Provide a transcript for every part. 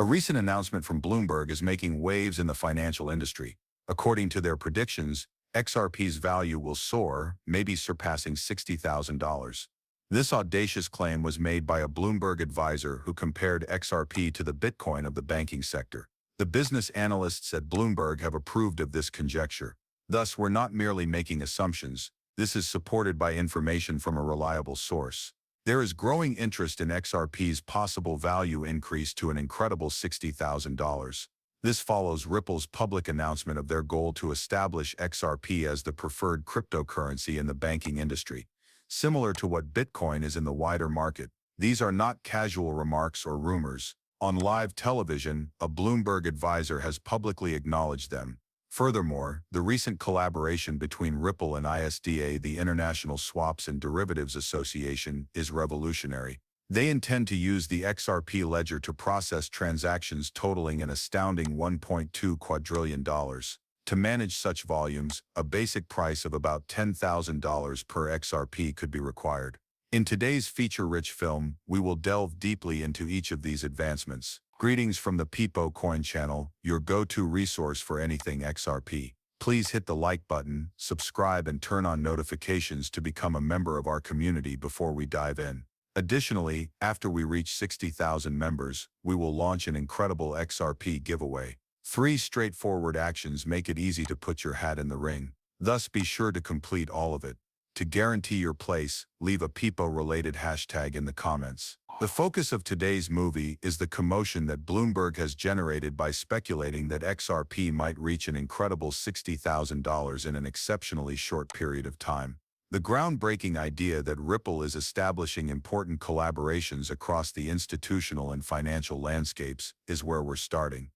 A recent announcement from Bloomberg is making waves in the financial industry. According to their predictions, XRP's value will soar, maybe surpassing $60,000. This audacious claim was made by a Bloomberg advisor who compared XRP to the Bitcoin of the banking sector. The business analysts at Bloomberg have approved of this conjecture. Thus, we're not merely making assumptions. This is supported by information from a reliable source. There is growing interest in XRP's possible value increase to an incredible $60,000. This follows Ripple's public announcement of their goal to establish XRP as the preferred cryptocurrency in the banking industry. Similar to what Bitcoin is in the wider market, these are not casual remarks or rumors. On live television, a Bloomberg advisor has publicly acknowledged them. Furthermore, the recent collaboration between Ripple and ISDA, the International Swaps and Derivatives Association, is revolutionary. They intend to use the XRP ledger to process transactions totaling an astounding $1.2 quadrillion. To manage such volumes, a basic price of about $10,000 per XRP could be required. In today's feature-rich film, we will delve deeply into each of these advancements. Greetings from the Peepo Coin channel, your go-to resource for anything XRP. Please hit the like button, subscribe, and turn on notifications to become a member of our community before we dive in. Additionally, after we reach 60,000 members, we will launch an incredible XRP giveaway. 3 straightforward actions make it easy to put your hat in the ring. Thus, be sure to complete all of it. To guarantee your place, leave a Peepo-related hashtag in the comments. The focus of today's movie is the commotion that Bloomberg has generated by speculating that XRP might reach an incredible $60,000 in an exceptionally short period of time. The groundbreaking idea that Ripple is establishing important collaborations across the institutional and financial landscapes is where we're starting.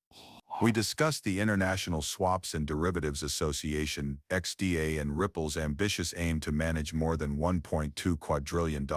We discussed the International Swaps and Derivatives Association, XDA, and Ripple's ambitious aim to manage more than $1.2 quadrillion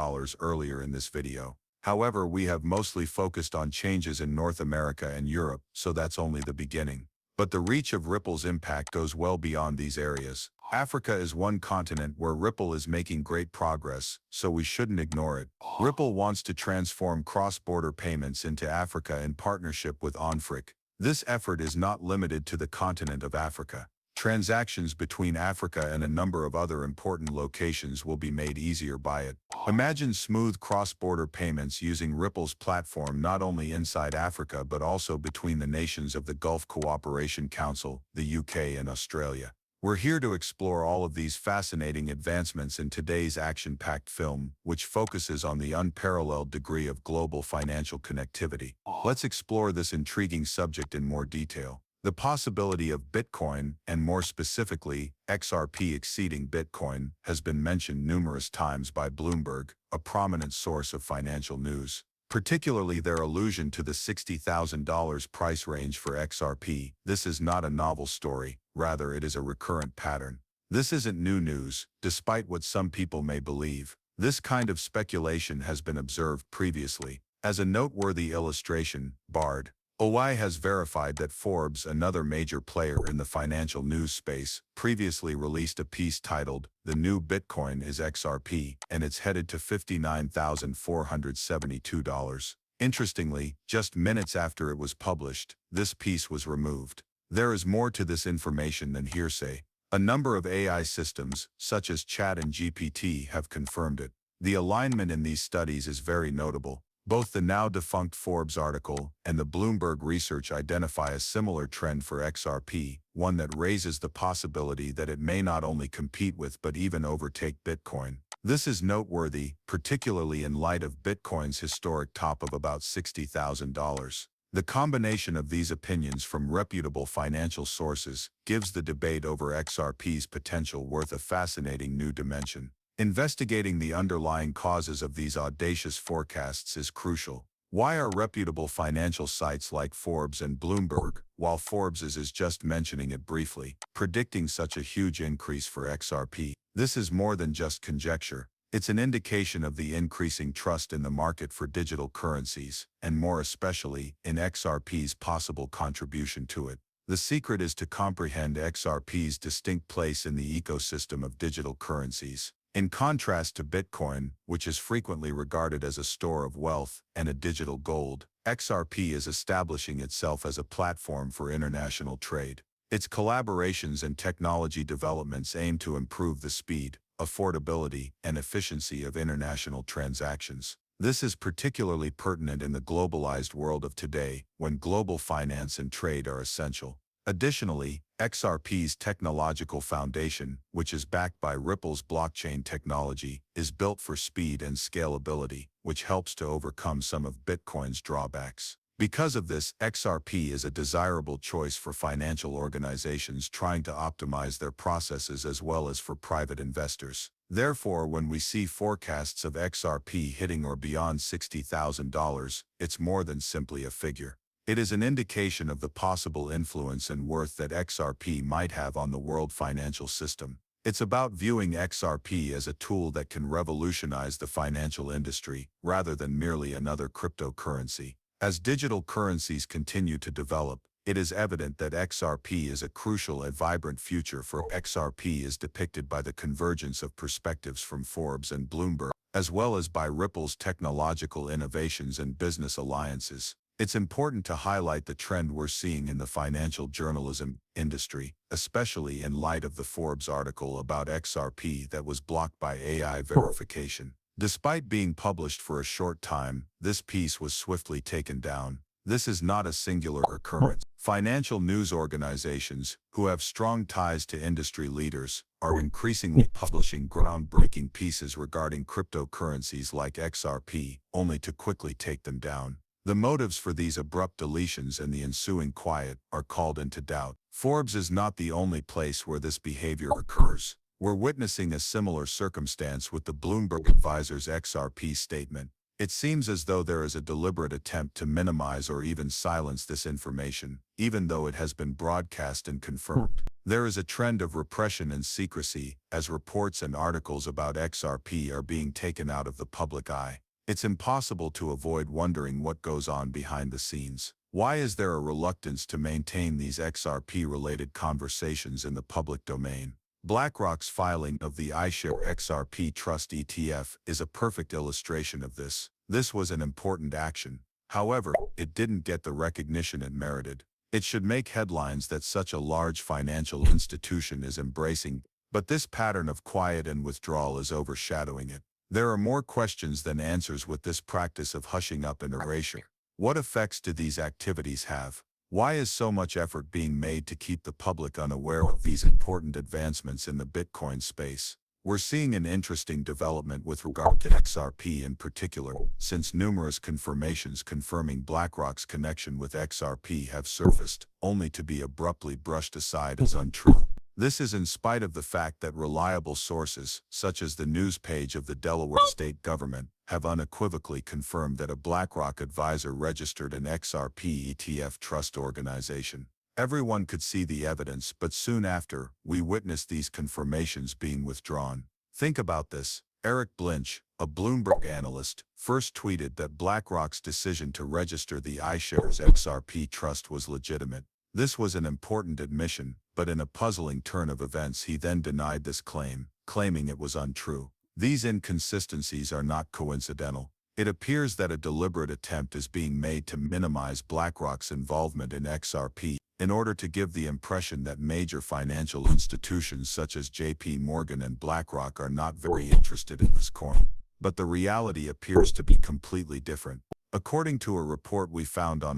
earlier in this video. However, we have mostly focused on changes in North America and Europe, so that's only the beginning. But the reach of Ripple's impact goes well beyond these areas. Africa is one continent where Ripple is making great progress, so we shouldn't ignore it. Ripple wants to transform cross-border payments into Africa in partnership with Onfric. This effort is not limited to the continent of Africa. Transactions between Africa and a number of other important locations will be made easier by it. Imagine smooth cross-border payments using Ripple's platform not only inside Africa but also between the nations of the Gulf Cooperation Council, the UK, and Australia. We're here to explore all of these fascinating advancements in today's action-packed film, which focuses on the unparalleled degree of global financial connectivity. Let's explore this intriguing subject in more detail. The possibility of Bitcoin, and more specifically, XRP exceeding Bitcoin, has been mentioned numerous times by Bloomberg, a prominent source of financial news. Particularly their allusion to the $60,000 price range for XRP. This is not a novel story, rather it is a recurrent pattern. This isn't new news, despite what some people may believe. This kind of speculation has been observed previously. As a noteworthy illustration, Bard OI has verified that Forbes, another major player in the financial news space, previously released a piece titled, "The New Bitcoin is XRP, and it's headed to $59,472. Interestingly, just minutes after it was published, this piece was removed. There is more to this information than hearsay. A number of AI systems, such as Chat and GPT, have confirmed it. The alignment in these studies is very notable. Both the now-defunct Forbes article and the Bloomberg research identify a similar trend for XRP, one that raises the possibility that it may not only compete with but even overtake Bitcoin. This is noteworthy, particularly in light of Bitcoin's historic top of about $60,000. The combination of these opinions from reputable financial sources gives the debate over XRP's potential worth a fascinating new dimension. Investigating the underlying causes of these audacious forecasts is crucial. Why are reputable financial sites like Forbes and Bloomberg, while Forbes is just mentioning it briefly, predicting such a huge increase for XRP? This is more than just conjecture. It's an indication of the increasing trust in the market for digital currencies, and more especially, in XRP's possible contribution to it. The secret is to comprehend XRP's distinct place in the ecosystem of digital currencies. In contrast to Bitcoin, which is frequently regarded as a store of wealth and a digital gold, XRP is establishing itself as a platform for international trade. Its collaborations and technology developments aim to improve the speed, affordability, and efficiency of international transactions. This is particularly pertinent in the globalized world of today, when global finance and trade are essential. Additionally, XRP's technological foundation, which is backed by Ripple's blockchain technology, is built for speed and scalability, which helps to overcome some of Bitcoin's drawbacks. Because of this, XRP is a desirable choice for financial organizations trying to optimize their processes as well as for private investors. Therefore, when we see forecasts of XRP hitting or beyond $60,000, it's more than simply a figure. It is an indication of the possible influence and worth that XRP might have on the world financial system. It's about viewing XRP as a tool that can revolutionize the financial industry, rather than merely another cryptocurrency. As digital currencies continue to develop, it is evident that XRP is a crucial and vibrant future for XRP is depicted by the convergence of perspectives from Forbes and Bloomberg, as well as by Ripple's technological innovations and business alliances. It's important to highlight the trend we're seeing in the financial journalism industry, especially in light of the Forbes article about XRP that was blocked by AI verification. Despite being published for a short time, this piece was swiftly taken down. This is not a singular occurrence. Financial news organizations, who have strong ties to industry leaders, are increasingly publishing groundbreaking pieces regarding cryptocurrencies like XRP, only to quickly take them down. The motives for these abrupt deletions and the ensuing quiet are called into doubt. Forbes is not the only place where this behavior occurs. We're witnessing a similar circumstance with the Bloomberg advisor's XRP statement. It seems as though there is a deliberate attempt to minimize or even silence this information, even though it has been broadcast and confirmed. There is a trend of repression and secrecy, as reports and articles about XRP are being taken out of the public eye. It's impossible to avoid wondering what goes on behind the scenes. Why is there a reluctance to maintain these XRP-related conversations in the public domain? BlackRock's filing of the iShares XRP Trust ETF is a perfect illustration of this. This was an important action. However, it didn't get the recognition it merited. It should make headlines that such a large financial institution is embracing, but this pattern of quiet and withdrawal is overshadowing it. There are more questions than answers with this practice of hushing up and erasure. What effects do these activities have? Why is so much effort being made to keep the public unaware of these important advancements in the Bitcoin space? We're seeing an interesting development with regard to XRP in particular, since numerous confirmations confirming BlackRock's connection with XRP have surfaced, only to be abruptly brushed aside as untrue. This is in spite of the fact that reliable sources, such as the news page of the Delaware state government, have unequivocally confirmed that a BlackRock advisor registered an XRP ETF trust organization. Everyone could see the evidence, but soon after, we witnessed these confirmations being withdrawn. Think about this. Eric Blinch, a Bloomberg analyst, first tweeted that BlackRock's decision to register the iShares XRP trust was legitimate. This was an important admission, but in a puzzling turn of events he then denied this claim, claiming it was untrue. These inconsistencies are not coincidental. It appears that a deliberate attempt is being made to minimize BlackRock's involvement in XRP in order to give the impression that major financial institutions such as JP Morgan and BlackRock are not very interested in this coin. But the reality appears to be completely different. According to a report we found on